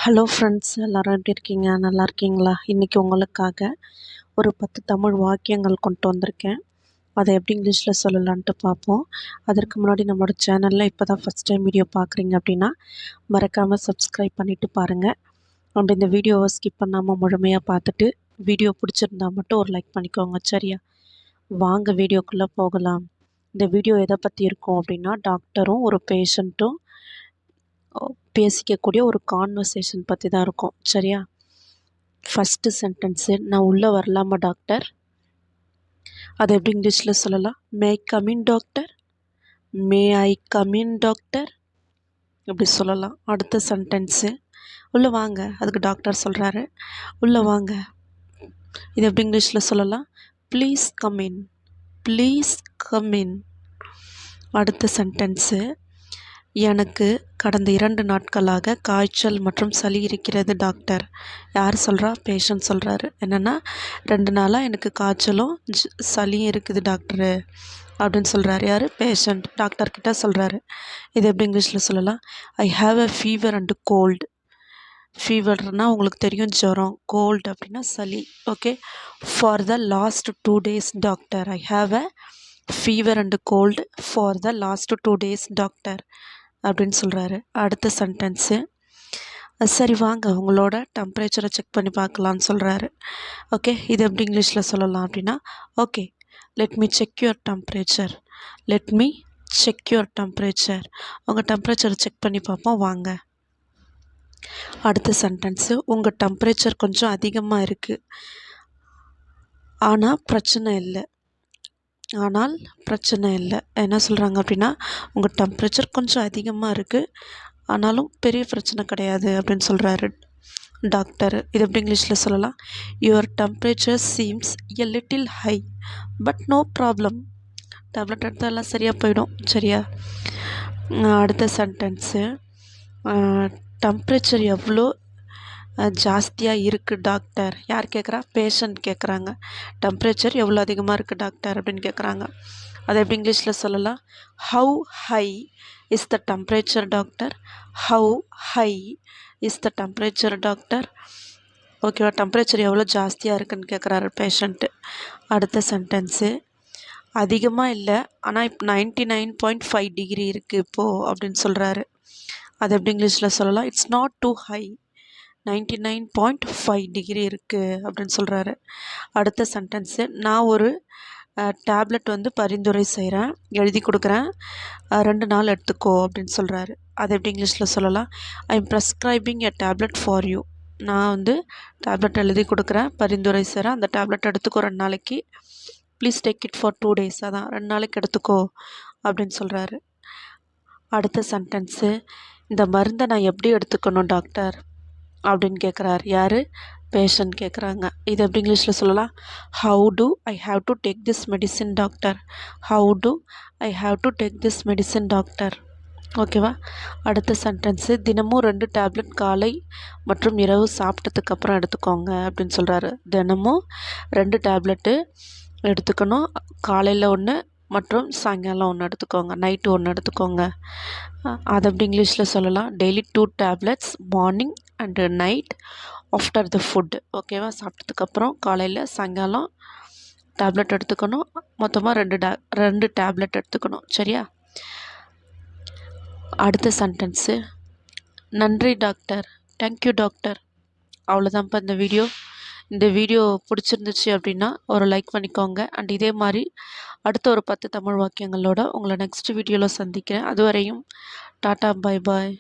Hello friends, எல்லோரும் எப்படி இருக்கீங்க? நல்லா இருக்கீங்களா? இன்றைக்கி உங்களுக்காக ஒரு 10 தமிழ் வாக்கியங்கள் கொண்டு வந்திருக்கேன். அதை எப்படி இங்கிலீஷில் சொல்லலான்ட்டு பார்ப்போம். அதற்கு முன்னாடி நம்மளோட சேனலில் இப்போ தான் ஃபஸ்ட் டைம் வீடியோ பார்க்குறீங்க அப்படின்னா மறக்காமல் சப்ஸ்கிரைப் பண்ணிவிட்டு பாருங்கள். அப்படி இந்த வீடியோவை ஸ்கிப் பண்ணாமல் முழுமையாக பார்த்துட்டு வீடியோ பிடிச்சிருந்தா மட்டும் ஒரு லைக் பண்ணிக்கோங்க, சரியா? வாங்க வீடியோக்குள்ளே போகலாம். இந்த வீடியோ எதை பற்றி இருக்கும் அப்படின்னா, டாக்டரும் ஒரு பேஷண்ட்டும் பேசிக்கக்கூடிய ஒரு கான்வர்சேஷன் பற்றி தான் இருக்கும், சரியா? ஃபஸ்ட்டு சென்டென்ஸு, நான் உள்ளே வரலாமா டாக்டர்? அதை எப்படி இங்கிலீஷில் சொல்லலாம்? May I come in doctor? May I come in doctor இப்படி சொல்லலாம். அடுத்த சென்டென்ஸு, உள்ளே வாங்க. அதுக்கு டாக்டர் சொல்கிறாரு, உள்ளே வாங்க. இது எப்படி இங்கிலீஷில் சொல்லலாம்? Please come in, please come in. அடுத்த சென்டென்ஸு, எனக்கு கடந்த 2 நாட்களாக காய்ச்சல் மற்றும் சளி இருக்கிறது டாக்டர். யார் சொல்கிறா? பேஷண்ட் சொல்கிறாரு. என்னென்னா 2 நாளாக எனக்கு காய்ச்சலும் சளியும் இருக்குது டாக்டரு அப்படின்னு சொல்கிறாரு. யார்? பேஷண்ட் டாக்டர்கிட்ட சொல்கிறாரு. இது எப்படி இங்கிலீஷில் சொல்லலாம்? I have a fever and cold. ஃபீவர்னால் உங்களுக்கு தெரியும், ஜுரம். கோல்டு அப்படின்னா சளி. Okay. For the last 2 days doctor. I have a fever and cold for the last 2 days doctor அப்படின்னு சொல்கிறாரு. அடுத்த சென்டென்ஸு, சரி வாங்க உங்களோட டெம்பரேச்சரை செக் பண்ணி பார்க்கலான்னு சொல்கிறாரு. ஓகே. இது எப்படி இங்கிலீஷில் சொல்லலாம் அப்படின்னா, okay, let me check your temperature, let me check your temperature. உங்கள் டெம்பரேச்சரை செக் பண்ணி பார்ப்போம், வாங்க. அடுத்த சென்டென்ஸு, உங்கள் டெம்பரேச்சர் கொஞ்சம் அதிகமாக இருக்குது, ஆனால் பிரச்சனை இல்லை. என்ன சொல்கிறாங்க அப்படின்னா, உங்கள் டெம்பரேச்சர் கொஞ்சம் அதிகமாக இருக்குது, ஆனாலும் பெரிய பிரச்சனை கிடையாது அப்படின்னு சொல்கிறாரு டாக்டர். இது எப்படி இங்கிலீஷில் சொல்லலாம்? Your temperature seems a little high but no problem. Tablet எடுத்தால் எல்லாம் சரியாக போயிடும், சரியா? அடுத்த சென்டென்ஸு, டெம்பரேச்சர் எவ்வளோ ஜாஸ்தியாக இருக்குது டாக்டர். யார் கேட்குறா? பேஷண்ட் கேட்குறாங்க. டெம்பரேச்சர் எவ்வளோ அதிகமாக இருக்குது டாக்டர் அப்படின்னு கேட்குறாங்க. அதை எப்படி இங்கிலீஷில் சொல்லலாம்? How high is the temperature doctor? How high is the temperature doctor? ஓகேவா? டெம்பரேச்சர் எவ்வளோ ஜாஸ்தியாக இருக்குதுன்னு கேட்குறாரு பேஷண்ட்டு. அடுத்த சென்டென்ஸு, அதிகமாக இல்லை, ஆனால் இப்போ 99.5 டிகிரி இருக்குது இப்போது அப்படின்னு சொல்கிறாரு. அதை எப்படி இங்கிலீஷில் சொல்லலாம்? It's not too high, 99.5 degree இருக்குது அப்படின்னு சொல்கிறாரு. அடுத்த சென்டென்ஸு, நான் ஒரு டேப்லெட் பரிந்துரை செய்கிறேன், எழுதி கொடுக்குறேன், 2 நாள் எடுத்துக்கோ அப்படின்னு சொல்கிறாரு. அதை எப்படி இங்கிலீஷில் சொல்லலாம்? I am prescribing a tablet for you. நான் டேப்லெட் எழுதி கொடுக்குறேன், பரிந்துரை செய்கிறேன், அந்த டேப்லெட் எடுத்துக்கோ 2 நாளைக்கு. Please take it for 2 days. அதான் 2 நாளைக்கு எடுத்துக்கோ அப்படின்னு சொல்கிறாரு. அடுத்த சென்டென்ஸு, இந்த மருந்தை நான் எப்படி எடுத்துக்கணும் டாக்டர் அப்படின்னு கேட்குறாரு. யார்? பேஷண்ட் கேட்குறாங்க. இது எப்படி இங்கிலீஷில் சொல்லலாம்? How to I have to take this medicine doctor? How to I have to take this medicine doctor? ஓகேவா? அடுத்த சென்டென்ஸு, தினமும் 2 டேப்லெட் காலை மற்றும் இரவு சாப்பிட்டதுக்கப்புறம் எடுத்துக்கோங்க அப்படின்னு சொல்கிறாரு. தினமும் 2 டேப்லெட்டு எடுத்துக்கணும், காலையில் 1 மற்றும் சாயங்காலம் 1 எடுத்துக்கோங்க, நைட்டு 1 எடுத்துக்கோங்க. அதை எப்படி இங்கிலீஷில் சொல்லலாம்? Daily 2 tablets morning and night after the food. ஓகேவா? சாப்பிட்டதுக்கப்புறம் காலையில் சாயங்காலம் டேப்லெட் எடுத்துக்கணும், மொத்தமாக 2 டேப்லெட் எடுத்துக்கணும், சரியா? அடுத்த சென்டென்ஸு, நன்றி டாக்டர், தேங்க்யூ டாக்டர். அவ்வளோதான்ப்பா இந்த வீடியோ பிடிச்சிருந்துச்சு அப்படின்னா ஒரு லைக் பண்ணிக்கோங்க. அண்ட் இதே மாதிரி அடுத்த ஒரு 10 தமிழ் வாக்கியங்களோட உங்களை நெக்ஸ்ட் வீடியோவில் சந்திக்கிறேன். அதுவரையும் டாட்டா, பை பாய்.